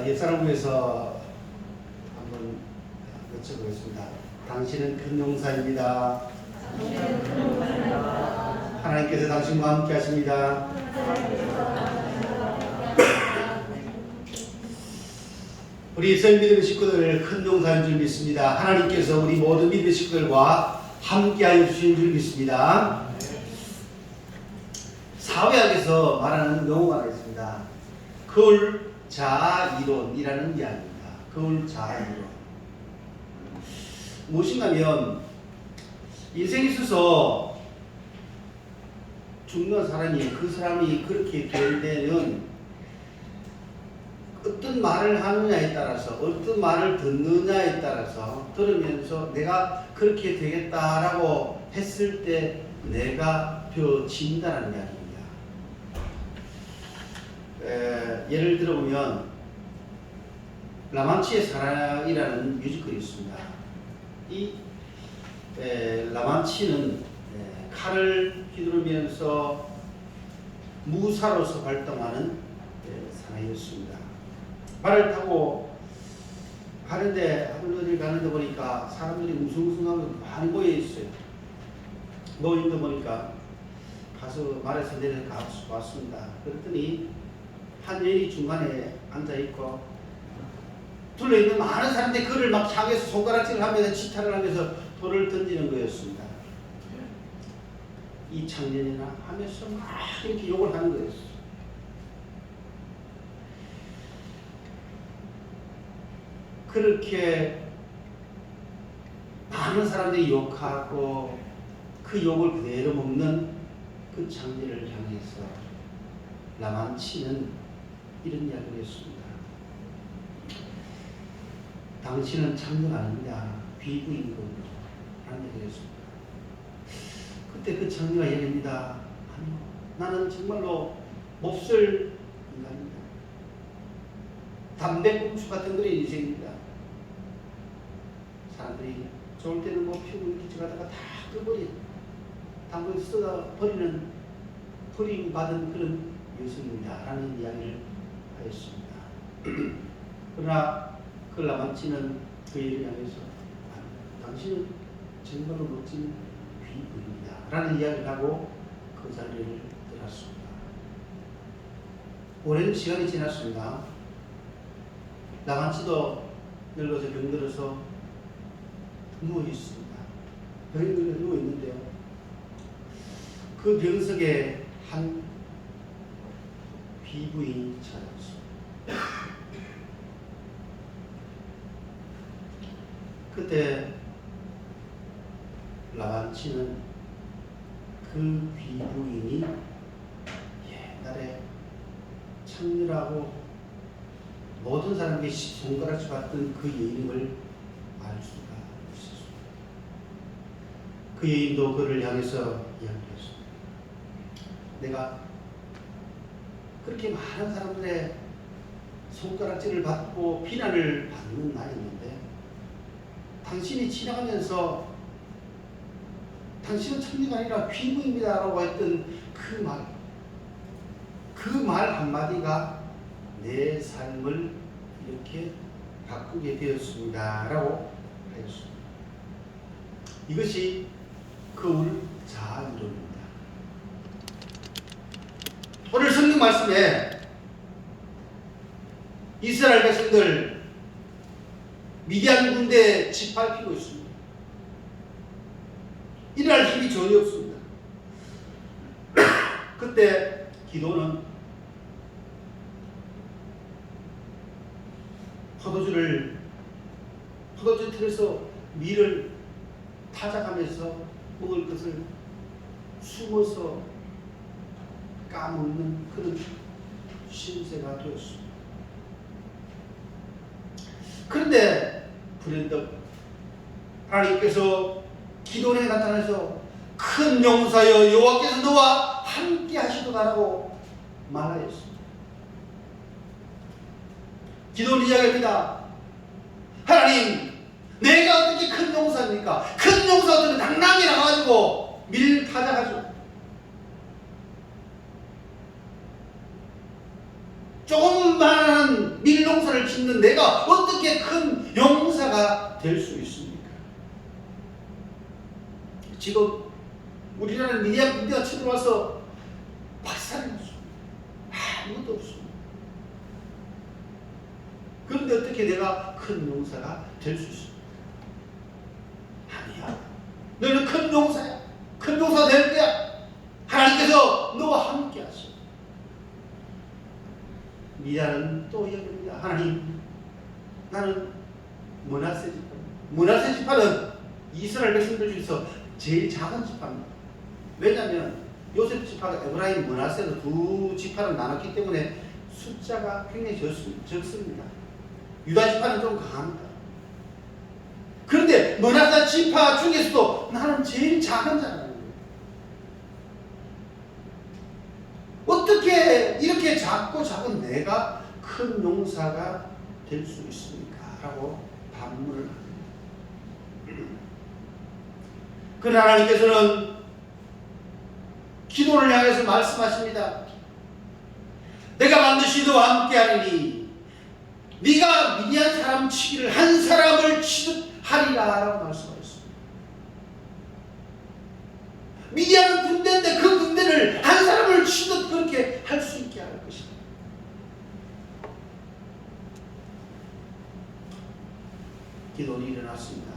옛사람을 위해서 한번 여쭤보겠습니다. 당신은 큰 용사입니다. 하나님께서 당신과 함께 하십니다. 우리 생 믿음의 식구들 큰 용사인 줄 믿습니다. 하나님께서 우리 모든 믿음의 식구들과 함께하여 주신 줄 믿습니다. 사회학에서 말하는 용어가 있습니다. 거울자이론이라는 이야기입니다. 거울자이론. 무엇인가면 인생에 있어서 죽는 사람이 그 사람이 그렇게 될 때는 어떤 말을 하느냐에 따라서 어떤 말을 듣느냐에 따라서 들으면서 내가 그렇게 되겠다라고 했을 때 내가 벼진다는 이야기입니다. 예를 들어보면 라만치의 사랑이라는 뮤지컬이 있습니다. 이 라만치는 칼을 휘두르면서 무사로서 활동하는 사나이였습니다. 말을 타고 가는데 어딜 가는데 보니까 사람들이 웅성웅성하게 많이 모여 있어요. 모여 있다 보니까 가서 말에서 내려가 왔습니다. 그랬더니 한 여인이 중간에 앉아 있고 둘러 있는 많은 사람들이 그를 막 향해서 손가락질을 하면서 지탄을 하면서 돌을 던지는 거였습니다. 이 청년이나 하면서 막 이렇게 욕을 하는 거였어요. 그렇게 많은 사람들이 욕하고 그 욕을 그대로 먹는 그 장면을 향해서 라만치는 이런 이야기를 했습니다. 당신은 창녀가 아닙니다. 비구이거든요. 라는 얘기를 했습니다. 그때 그 창녀가 얘기합니다. 아니요, 나는 정말로 몹쓸 인간입니다. 담배꽁초 같은 그런 인생입니다. 사람들이 좋을 때는 뭐 피우고 이렇게 가다가 다 끄버린 담배 쏟아 버리는 버리고 받은 그런 여성입니다. 라는 이야기를 하였습니다. 그러나 그 라만치는 그 일을 향해서 당신은 정말로 멋진 귀부입니다. 라는 이야기를 하고 그 자리를 떠났습니다. 오랜 시간이 지났습니다. 라만치도 늙어서 병들어서 누워있습니다. 병이 들어 누워있는데요. 그 병석에 한 비부인이 찾아왔습니다. 그때 라만치는 그 비부인이 옛날에 창녀라고 모든 사람에게 손가락질 받던 그 여인임을 알 수가 있었습니다. 그 여인도 그를 향해서 이야기했습니다. 내가 그렇게 많은 사람들의 손가락질을 받고 비난을 받는 나였는데 당신이 지나가면서 당신은 천리가 아니라 귀부입니다 라고 했던 그 말 한마디가 내 삶을 이렇게 바꾸게 되었습니다 라고 하였습니다. 이것이 거울자이론입니다. 오늘 성경 말씀에 이스라엘 백성들 미디안 군대에 짓밟히고 있습니다. 일할 힘이 전혀 없습니다. 그때 기도는 포도주 틀에서 밀을 타작하면서 먹을 것을 숨어서 까먹는 그런 신세가 되었습니다. 그런데 불현듯 하나님께서 기도원에 나타나서 큰 용사여 여호와께서 너와 함께 하시도다라고 말하였습니다. 기도원이 이야기합니다. 하나님, 내가 어떻게 큰 용사입니까? 큰 용사들은 당당히 나가가지고 밀 타작하죠. 조금만 밀농사를 있는 내가 어떻게 큰 용사가 될 수 있습니까? 지금 우리나라는 미디안 군대가 쳐들어와서 박살났습니다. 아무것도 없습니다. 그런데 어떻게 내가 큰 용사가 될 수 있습니까? 아니야. 너는 큰 용사야. 큰 용사 될 거야. 하나님께서 너와 함께 하시오. 미디안은 또 이야기합니다. 하나님, 나는 므낫세 지파. 므낫세 지파는 이스라엘 백성들 중에서 제일 작은 지파입니다. 왜냐하면 요셉 지파가 에브라임, 므낫세로 두 지파로 나눴기 때문에 숫자가 굉장히 적습니다. 유다 지파는 좀 강합니다. 그런데 므낫세 지파 중에서도 나는 제일 작은 자라는 거예요. 어떻게 이렇게 작고 작은 내가 큰 용사가 될 수 있습니까? 라고 반문을 합니다. 그러나 하나님께서는 기도를 향해서 말씀하십니다. 내가 반드시 너와 함께하리니 네가 미디안 사람 치기를 한 사람을 치듯 하리라 라고 말씀하셨습니다. 미디안은 군대인데 그 군대를 한 사람을 치듯 그렇게 할 수 있게 할 것이다. 기도는 일어났습니다.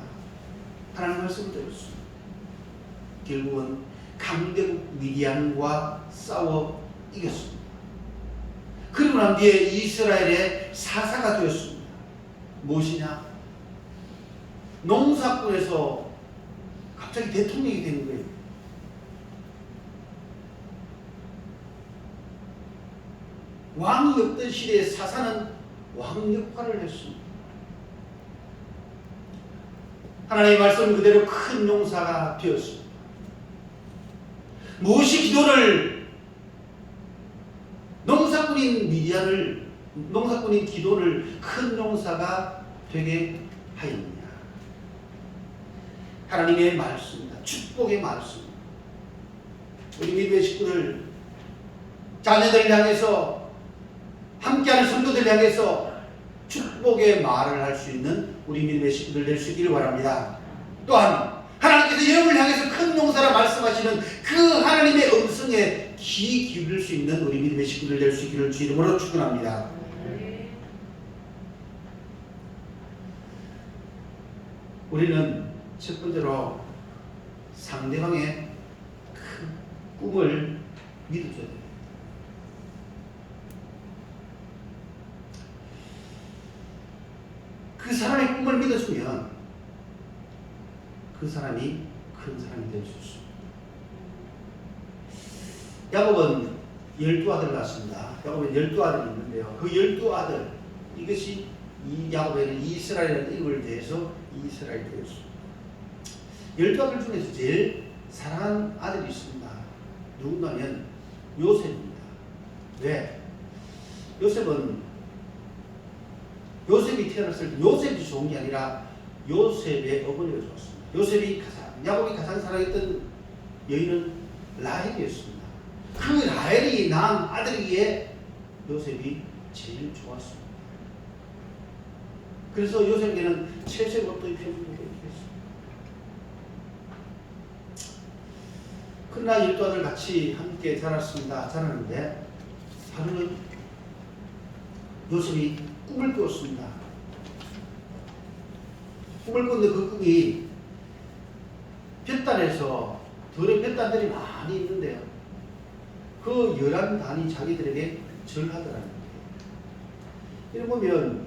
하나님 말씀을 들었습니다. 결국은 강대국 미디안과 싸워 이겼습니다. 그리고 난 뒤에 이스라엘의 사사가 되었습니다. 무엇이냐? 농사꾼에서 갑자기 대통령이 된 거예요. 왕이 없던 시대에 사사는 왕 역할을 했습니다. 하나님의 말씀 그대로 큰 용사가 되었습니다. 무엇이 기도를 농사꾼인 기도를 큰 용사가 되게 하였느냐? 하나님의 말씀입니다. 축복의 말씀입니다. 우리 믿음의 식구들, 자녀들을 향해서, 함께하는 성도들을 향해서 축복의 말을 할 수 있는 우리 믿음의 식구들 될 수 있기를 바랍니다. 또한 하나님께서 여러분을 향해서 큰 용사라 말씀하시는 그 하나님의 음성에 귀 기울일 수 있는 우리 믿음의 식구들 될 수 있기를 주 이름으로 축원합니다. 우리는 첫 번째로 상대방의 큰 꿈을 믿어줘야 됩니다. 그 사람의 꿈을 믿어주면 그 사람이 큰 사람이 될 수 있습니다. 야곱은 12아들을 낳았습니다. 야곱은 12아들이 있는데요. 그 12아들, 이것이 이 야곱에는 이스라엘이라는 이름을 대해서 이스라엘이 되었습니다. 12아들 중에서 제일 사랑하는 아들이 있습니다. 누군가면 요셉입니다. 왜? 요셉이 태어났을 때 요셉이 좋은 게 아니라 요셉의 어머니가 좋았습니다. 야곱이 가장 사랑했던 여인은 라헬이었습니다. 그 라헬이 낳은 아들이기에 요셉이 제일 좋았습니다. 그래서 요셉에게는 채색 옷도 입혀주고 이렇게 했습니다. 그러나 12아들 같이 함께 자랐는데 하루는 요셉이 꿈을 꾸었습니다. 꿈을 꿨는데 그 꿈이 볕단에서 들의 볕단들이 많이 있는데요. 그 11단이 자기들에게 절하더라는 거예요. 이런 보면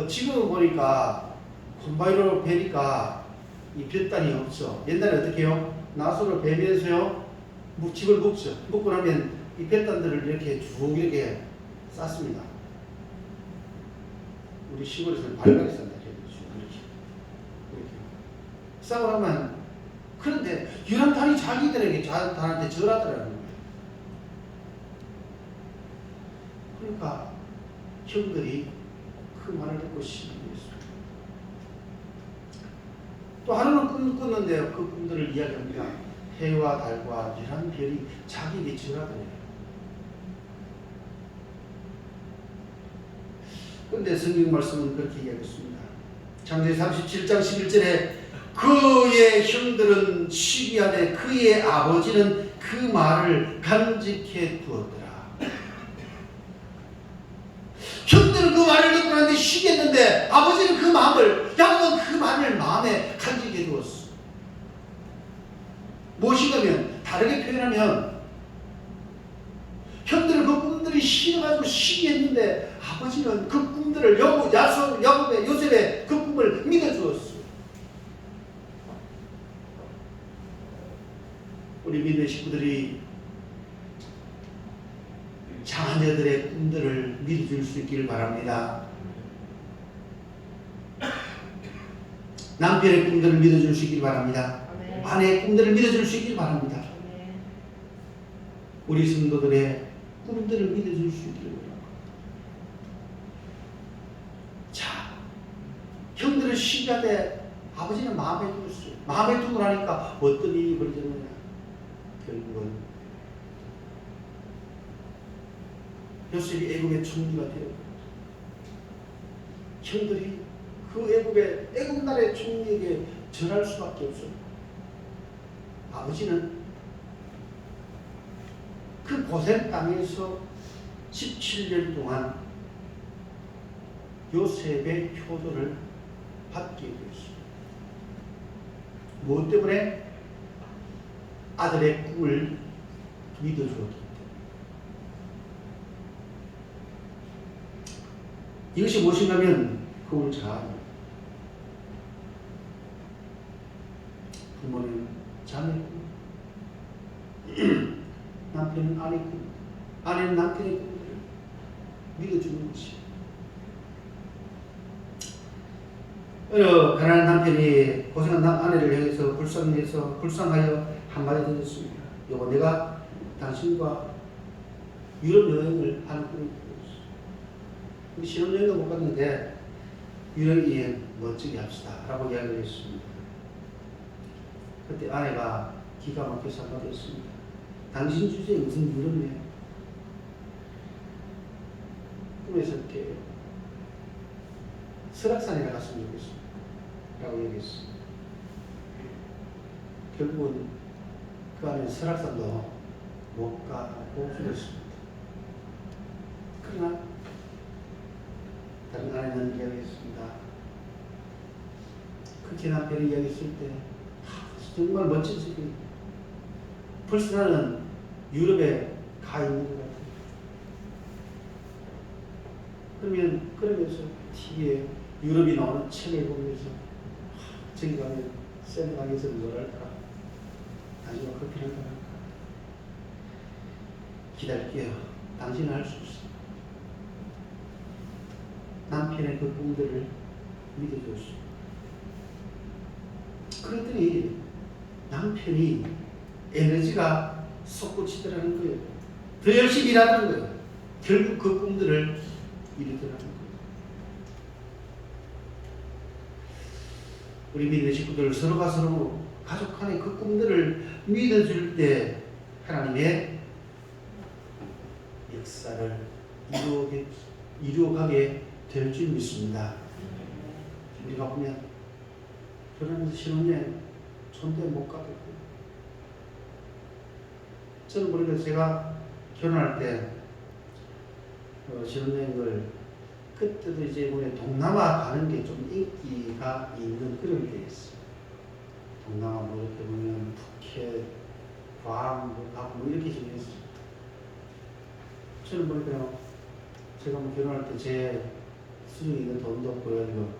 지금 보니까 콤바이너로 베니까 이 볕단이 없죠. 옛날에 어떻게 해요? 나소를 베면서요 집을 묶죠. 묶고 나면 이 볕단들을 이렇게 쭉 이렇게 쌌습니다. 우리 시골에서는 발각이 싼다. 이렇게 싸고 나면, 그런데 11단이 자기들에게 단한테 절하더라는 거예요. 그러니까 형들이 그 말을 듣고 신기했습니다. 또 하루는 꿈을 꿨는데요. 그 꿈들을 이야기합니다. 해와 달과 11별이 자기에게 절하더래요. 그런데 성경 말씀은 그렇게 이야기했습니다. 창세기 37장 11절에 그의 형들은 시기하되 그의 아버지는 그 말을 간직해 두었더라. 형들은 그 말을 듣고 나는데 시기했는데 아버지는 그 마음을, 야곱은 그 말을 마음에 간직해 두었어. 무엇인가면, 다르게 표현하면 형들은 그 꿈들이 싫어가지고 시기했는데 아버지는 그 꿈들을 야곱의 요셉의 그 꿈을 믿어주었어. 우리 믿는 식구들이 자녀들의 꿈들을 믿어줄 수 있기를 바랍니다. 남편의 꿈들을 믿어줄 수 있기를 바랍니다. 아내의 꿈들을 믿어줄 수 있기를 바랍니다. 우리 성도들의 꿈들을 믿어줄 수 있기를 바랍니다. 자, 형들은 시기하되 아버지는 마음에 두었어요. 마음에 두고 나니까 어떤 일이 벌어졌느냐. 결국은 요셉이 애굽의 총리가 되었고, 형들이 그 애굽 나라의 총리에게 절할 수밖에 없어요. 아버지는 그 고센 땅에서 17년 동안 요셉의 효도를 받게 되었습니다. 무엇 때문에? 아들의 꿈을 믿어주었기 때문에. 이것이 무엇인가면 그걸 잘 부모는 자녀의 꿈, 남편은 아내의 꿈, 아내는 남편의 꿈을 믿어주는 것이에요. 어느 가난한 남편이 고생한 아내를 향해서 불쌍하여 한마디 던졌습니다. 여보, 내가 당신과 유럽 여행을 하는 꿈이 있어요. 신혼여행도 못 갔는데 유럽 여행 멋지게 합시다 라고 이야기를 했습니다. 그때 아내가 기가 막혀서 한마디 했습니다. 당신 주제에 무슨 유럽 여행? 꿈에서 이렇게 설악산에 갔으면 좋겠습니다 라고 얘기했습니다. 결국은 그 안에 설악산도 못 가고 죽었습니다. 그러나 다른 아내는 이야기했습니다. 그렇게 남편이 이야기했을 때 정말 멋진 소리. 벌써 나는 유럽에 가 있는 것 같아요. 그러면서 TV에 유럽이 나오는 책을 보면서 저기 가면 세네강에서 뭐랄까 당신과 커피를 할까 기다릴게요. 당신은 할 수 없어. 남편의 그 꿈들을 믿어줬어. 그랬더니 남편이 에너지가 솟구치더라는 거예요. 더 열심히 일하는 거예요. 결국 그 꿈들을 이루더라는 거예요. 우리 믿는 식구들 서로가 서로 가족 간의 그 꿈들을 믿어줄 때 하나님의 역사를 이루어가게 될 줄 믿습니다. 우리가 보면 결혼해서 신혼여행 손대 못 가겠고, 저는 모르겠어요. 제가 결혼할 때 신혼여행을 그때도 이제 뭐냐 동남아 가는 게 좀 인기가 있는 그런 데였어요. 동남아 뭐 이렇게 보면 푸켓, 괌, 뭐 이렇게 정했어요. 저는 모르겠어요. 제가 뭐 결혼할 때 제 수중에 있는 돈도 보여가지고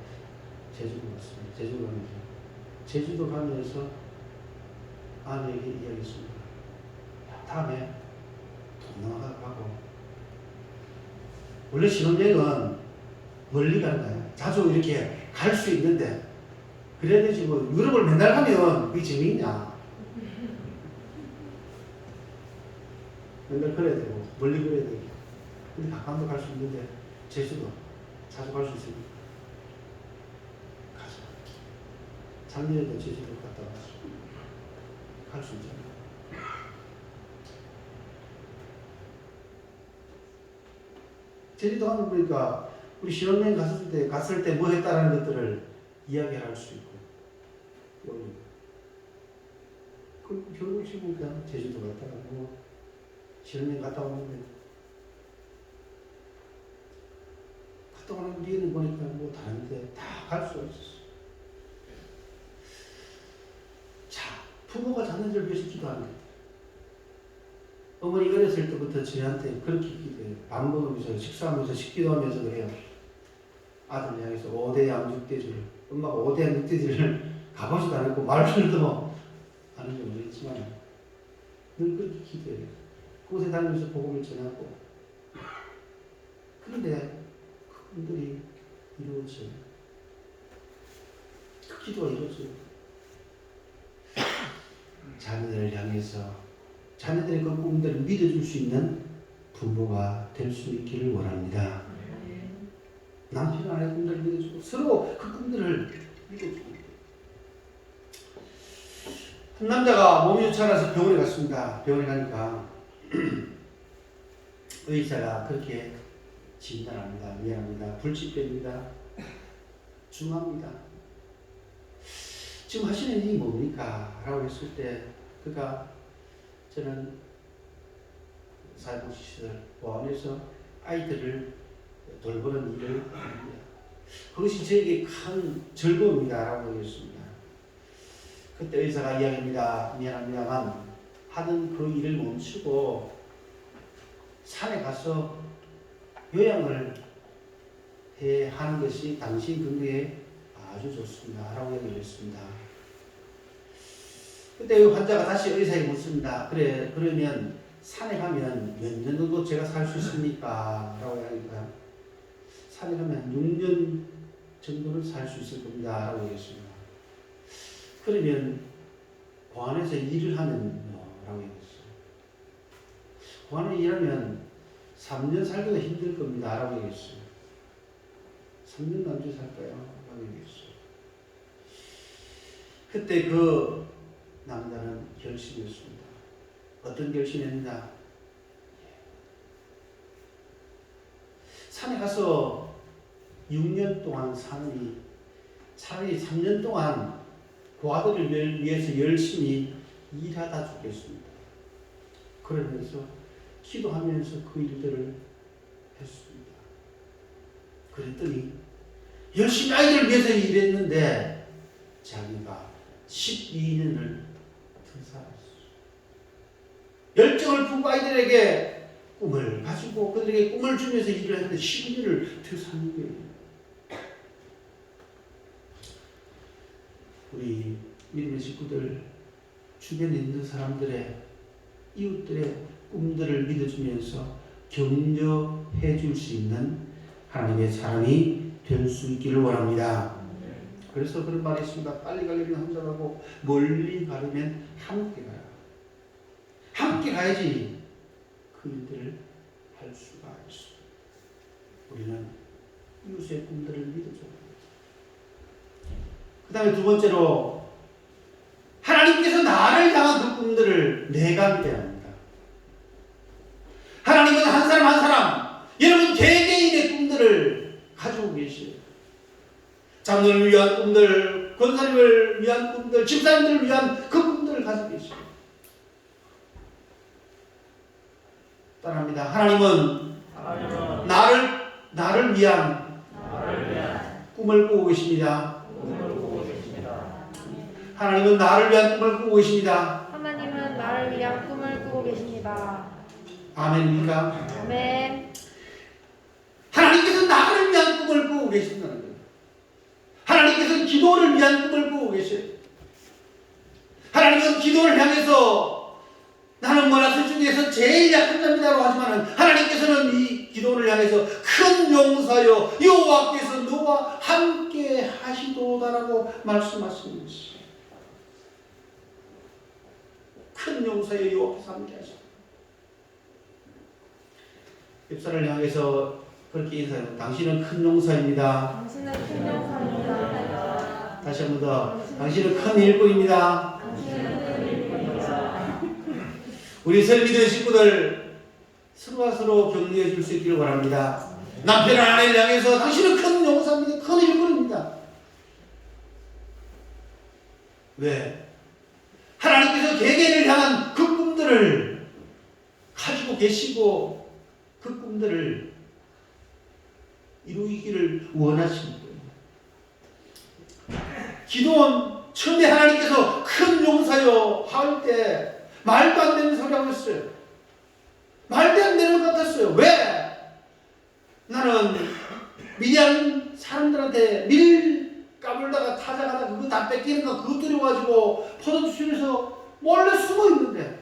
제주도 갔습니다. 제주도 가면서 아내에게 이야기했습니다. 다음에 동남아 가고, 원래 신혼여행은 멀리 가는 거예요. 자주 이렇게 갈 수 있는데, 그래야 되지 뭐 유럽을 맨날 가면 그게 재미있냐. 맨날 걸어야 되고 멀리 걸어야 되고, 근데 가까운 데 갈 수 있는데 제주도 자주 갈 수 있으니까 가자. 작년에도 제주도 갔다 왔어. 갈 수 있잖아. 제주도 가면 보니까 우리 신혼여행 갔을 때 뭐 했다라는 것들을 이야기할 수 있고, 결국 지금 그냥 제주도 갔다 가고 신혼여행 갔다 왔는데, 갔다 오는 뒤에는 보니까 뭐 다른데 다 갈 수가 있었어. 자, 부모가 자녀들을 위해서 기도하는 거예요. 어머니 어렸을 때부터 저희한테 그렇게 기도해요. 밥 먹으면서 식사하면서 식기도하면서 그래요. 아들 향해서 5대 양육대주를, 엄마가 5대 양육대주를 가보지도 않았고 말들도 아는지 모르겠지만 늘 그렇게 기도해요. 그곳에 다니면서 복음을 전하고. 그런데 그분들이 이루어져요. 그 기도가 이루어져요. 자녀들을 향해서 자녀들의 그 꿈들을 믿어줄 수 있는 부모가 될 수 있기를 원합니다. 남편 아내 꿈들을 믿어주고 서로 그 꿈들을 믿어주고. 한 남자가 몸이 좋지 않아서 병원에 갔습니다. 병원에 가니까 의사가 그렇게 진단합니다. 미안합니다. 불치병입니다. 중합니다. 지금 하시는 일이 뭡니까? 라고 했을 때 그가 저는 사회복지시설 보안에서 아이들을 돌보는 일을 합니다. 그것이 저에게 큰 즐거움입니다. 라고 얘기했습니다. 그때 의사가 이야기합니다. 미안합니다만 하던 그 일을 멈추고 산에 가서 요양을 하는 것이 당신 건강에 아주 좋습니다. 라고 얘기를 했습니다. 그때 환자가 다시 의사에게 묻습니다. 그래, 그러면 산에 가면 몇 년 정도 제가 살 수 있습니까? 라고 하니까 산에 가면 6년 정도는 살 수 있을 겁니다. 라고 얘기했습니다. 그러면 보안에서 일을 하면 라고 얘기했어요. 보안에 일하면 3년 살기가 힘들 겁니다. 라고 얘기했어요. 3년 남짓 살까요? 라고 얘기했어요. 그때 그 남자는 결심했습니다. 어떤 결심했느냐? 산에 가서 6년 동안 사느니 차라리 3년 동안 그 아들을 위해서 열심히 일하다 죽겠습니다. 그러면서 기도하면서 그 일들을 했습니다. 그랬더니 열심히 아이들을 위해서 일했는데 자기가 12년을 더 살았어요. 열정을 품고 아이들에게 꿈을 가지고 그들에게 꿈을 주면서 일을 했는데 12년을 더 사는 거예요. 우리 믿음의 식구들, 주변에 있는 사람들의, 이웃들의 꿈들을 믿어주면서 격려해 줄 수 있는 하나님의 사람이 될 수 있기를 원합니다. 그래서 그런 말이 있습니다. 빨리 가려면 혼자 가고 멀리 가려면 함께 가라. 함께 가야지 그 일들을 할 수가 있습니다. 우리는 이웃의 꿈들을 믿어줘야 합니다. 그 다음에 두 번째로 하나님께서 나를 향한 그 꿈들을 내가 믿어야 합니다. 하나님은 한 사람 한 사람, 여러분 개개인의 꿈들을 가지고 계시요. 장로를 위한 꿈들, 권사님을 위한 꿈들, 집사님들을 위한 그 꿈들을 가지고 계시요. 따라합니다. 하나님은 나를 위한 꿈을 꾸고 계십니다. 하나님은 나를 위한 꿈을 꾸고 계십니다. 하나님은 나를 위한 꿈을 꾸고 계십니다. 아멘입니까? 아멘. 하나님께서 나를 위한 꿈을 꾸고 계신다는 거예요. 하나님께서는 기도를 위한 꿈을 꾸고 계셔요. 하나님은 기도를 향해서 나는 모라스 중에서 제일 약한 자입니다라고 하지만 하나님께서는 이 기도를 향해서 큰 용사여 여호와께서 너와 함께 하시도다라고 말씀하시는 것이죠. 큰 용사여 여호와께서 함께 하시도다. 옆사람을 향해서 그렇게 인사해요. 당신은 큰 용사입니다. 당신은 큰 용사입니다. 다시 한 번 더. 당신은 큰 일꾼입니다. 당신은 큰 일꾼입니다. 우리 설미도의 식구들 서로가 서로 격려해 줄 수 있기를 바랍니다. 남편 아내를 향해서 당신은 큰 용사입니다. 큰 일꾼입니다. 왜? 하나님께서 개개인을 향한 그 꿈들을 가지고 계시고 그 꿈들을 이루기를 원하시는 거예요. 기도원 처음에 하나님께서 큰 용사여 할 때 말도 안 되는 소리 하고 있어요. 말도 안 되는 것 같았어요. 왜? 나는 미디안 사람들한테 밀 까불다가 타자가다 그거 다 뺏기는 거 그거 두려워가지고 포도주에서 몰래 숨어 있는데,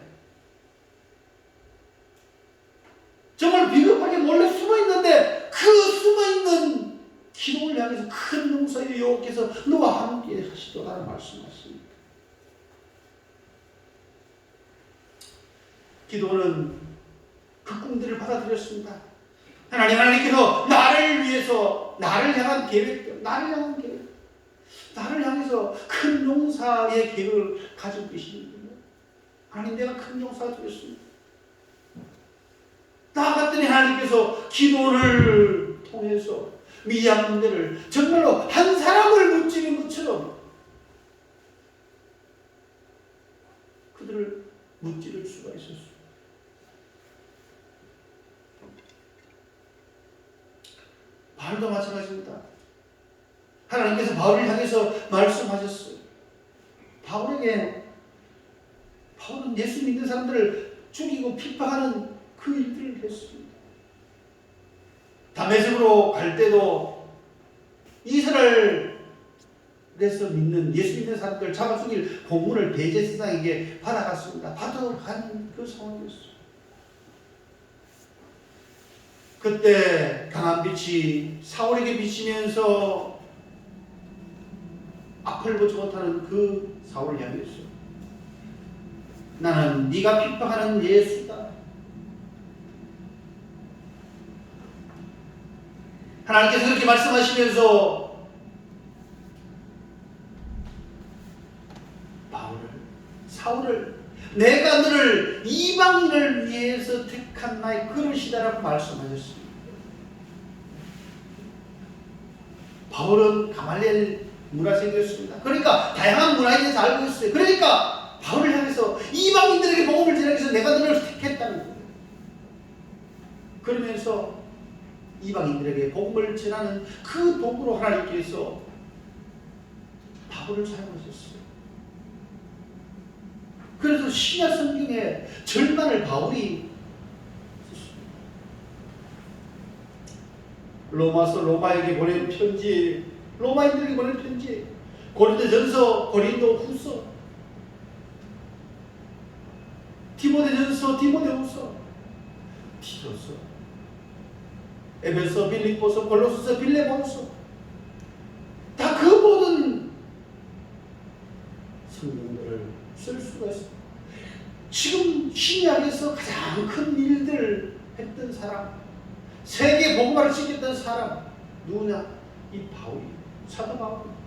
정말 비겁하게 몰래 숨어 있는데 그 숨어 있는 기도를 향해서 큰 용사의 여호와께서 너와 함께 하시도록 말씀하십니다. 기도는 그 꿈들을 받아들였습니다. 하나님께서 나를 위해서 나를 향한 계획, 나를 향해서 큰 용사의 계획을 가지고 계시는군요. 하나님, 내가 큰 용사가 되겠습니다. 나아갔더니 하나님께서 기도를 통해서 미디안들을 정말로 한 사람을 무찌른 것처럼 그들을 무찌를 수가 있었습니다. 바울도 마찬가지입니다. 하나님께서 바울을 향해서 말씀하셨어요. 바울은 예수 믿는 사람들을 죽이고 핍박하는 그 일들을 했습니다. 다메섹으로 갈 때도 이스라엘에서 믿는 예수 믿는 사람들 잡아 죽일 공문을 대제사장에게 받아갔습니다. 받아간 그 상황이었어요. 그때 강한 빛이 사울에게 비치면서 앞을 보지 못하는 그 사울을 향했어요. 나는 네가 핍박하는 예수다. 하나님께서 그렇게 말씀하시면서 사울을 내가 너를 이방인을 위해서 택한 나의 그릇이다라고 말씀하셨습니다. 바울은 가말리엘 문화생이었습니다. 그러니까 다양한 문화에 대해서 알고 있어요. 그러니까 바울을 향해서 이방인들에게 복음을 전하기 위해서 내가 너를 택했다는 거예요. 그러면서 이방인들에게 복음을 전하는 그 도구로 하나님께서 바울을 사용하셨어요. 그래서 신약 성경에 절반을 바울이 썼습니다. 로마서 로마에게 보낸 편지, 로마인들에게 보낸 편지, 고린도전서, 고린도후서, 디모데전서, 디모데후서, 티토서, 에베소, 빌립보서, 골로새서, 빌레몬서, 다 그 모든 성경들을 쓸 수가 있습니다. 지금 신약에서 가장 큰 일들을 했던 사람, 세계 복음화를 시켰던 사람 누구냐? 이 바울이, 사도 바울.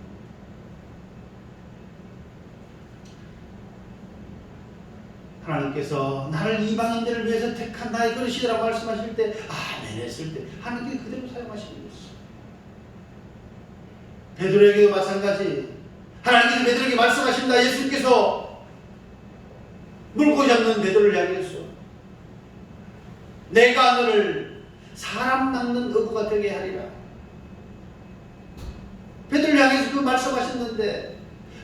하나님께서 나를 이방인들을 위해서 택한 나의 그릇이라고 말씀하실 때 아멘 했을 때 하나님께 그대로 사용하시는 것이죠. 베드로에게도 마찬가지. 하나님께서 베드로에게 말씀하십니다. 예수님께서 물고 잡는 베드로를 향해서 내가 너를 사람 낳는 어부가 되게 하리라. 베드로를 향해서 그 말씀하셨는데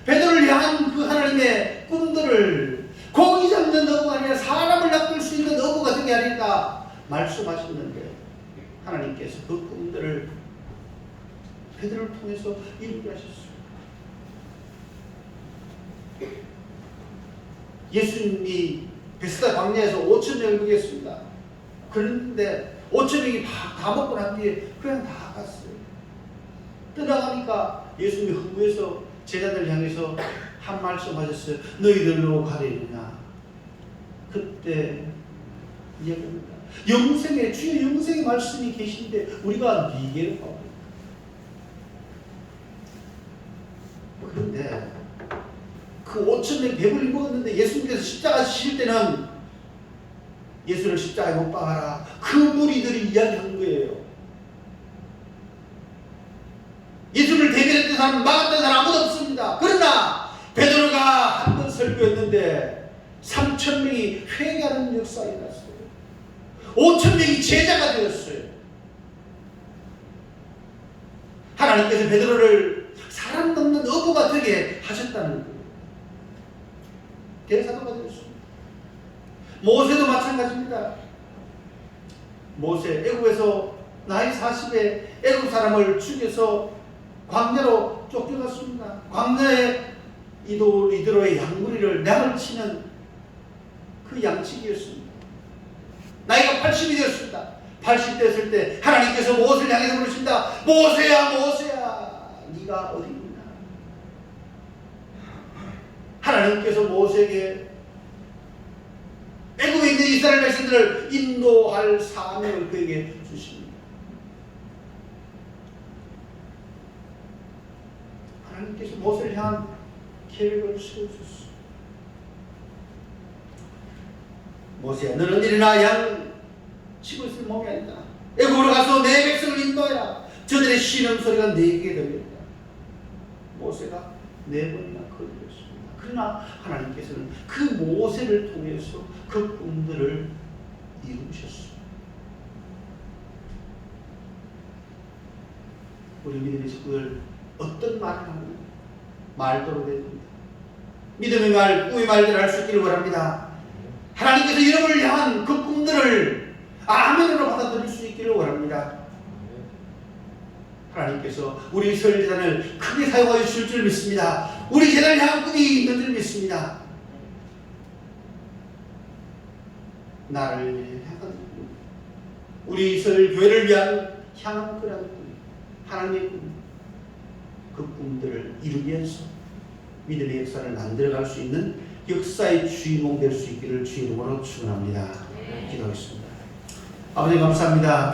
베드로를 향한 그 하나님의 꿈들을 고기 잡는 어부가 아니라 사람을 낚을 수 있는 어부가 되게 하리라 말씀하셨는데 하나님께서 그 꿈들을 베드로를 통해서 이루게 하셨습니다. 예수님이 베스다 광야에서 5,000명을 먹였습니다. 그런데 5,000명이 다 먹고 난 뒤에 그냥 다 갔어요. 떠나가니까 예수님이 흥부에서 제자들을 향해서 한 말씀 하셨어요. 너희들로 가리느냐. 그때 이야기합니다. 영생의 주의 영생의 말씀이 계신데 우리가 네게로 가고. 그런데 그 5,000명 배불리 먹었는데 예수님께서 십자가 지실 때는 예수를 십자가에 못 박아라. 그 무리들이 이야기한 거예요. 사람, 막았던 사람 아무도 없습니다. 그러나 베드로가 한 번 설교했는데 3,000명이 회개하는 역사가 일어났어요. 5,000명이 제자가 되었어요. 하나님께서 베드로를 사람 넘는 어부가 되게 하셨다는 거예요. 대사도가 되었습니다. 모세도 마찬가지입니다. 모세 애굽에서 나이 40에 애굽 사람을 죽여서 광야로 쫓겨갔습니다. 광야에 이드로의 양무리를 량을 치는 그 양치기였습니다. 나이가 80이 되었습니다. 80 됐을 때 하나님께서 모세를 향해서 부르신다. 모세야 모세야 네가 어디 있나. 하나님께서 모세에게 애굽에 있는 이스라엘 백성들을 인도할 사명을 그에게 주십니다. 하나님께서 모세를 향한 계획을 세워줬어. 모세야 너는 일어나 양 치고 있을 몸이 아니다. 애굽으로 가서 내 백성을 인도하라. 저들의 신음소리가 내게 들린다. 모세가 4번이나 거듭했습니다. 그러나 하나님께서는 그 모세를 통해서 그 꿈들을 이루셨습니다. 우리 믿음의 식구들 어떤 말을 하는 말도로 됩니다. 믿음의 말, 꿈의 말들을 할 수 있기를 원합니다. 하나님께서 여러분을 향한 그 꿈들을 아멘으로 받아들일 수 있기를 원합니다. 하나님께서 우리 설 재단을 크게 사용하여 주실 줄 믿습니다. 우리 재단을 향한 꿈이 있는 줄 믿습니다. 나를 향한 꿈, 우리 설 교회를 위한 향한 그런 꿈, 하나님의 꿈, 그 꿈들을 이루면서 믿음의 역사를 만들어갈 수 있는 역사의 주인공 될 수 있기를 주의 이름으로 축원합니다. 기도하겠습니다. 아버지 감사합니다.